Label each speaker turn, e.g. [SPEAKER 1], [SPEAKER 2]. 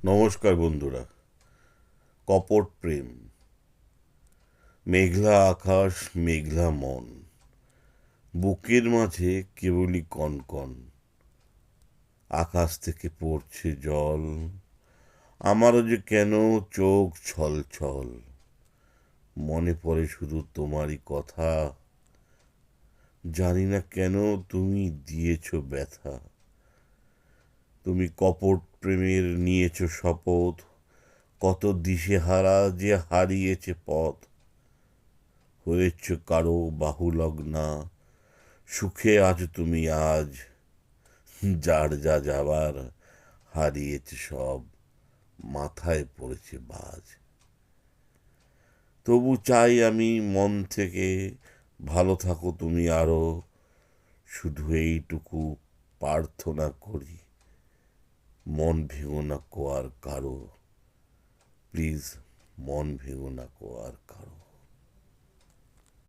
[SPEAKER 1] নমস্কার বন্ধুরা। কপট প্রেম, মেঘলা আকাশ, মেঘলা মন, বুকের মাঝে কেবলই কনকন, আকাশ থেকে পড়ছে জল, আমারও যে কেন চোখ ছল ছল, মনে পড়ে শুধু তোমারই কথা, জানি না কেন তুমি দিয়েছ ব্যথা। তুমি কপট প্রেমের নিয়েছ শপথ, কত দিশেহারা যে হারিয়েছে পথ, হয়েছ কারো বাহুলগ্না, সুখে আছো তুমি আজ, যার যা যাবার হারিয়েছে সব, মাথায় পড়েছে বাজ। তবু চাই আমি মন থেকে, ভালো থাকো তুমি আরো, শুধু এইটুকু প্রার্থনা করি, মন ভেঙো না কো আর কারো, প্লিজ মন ভেঙো না কো আর কারো।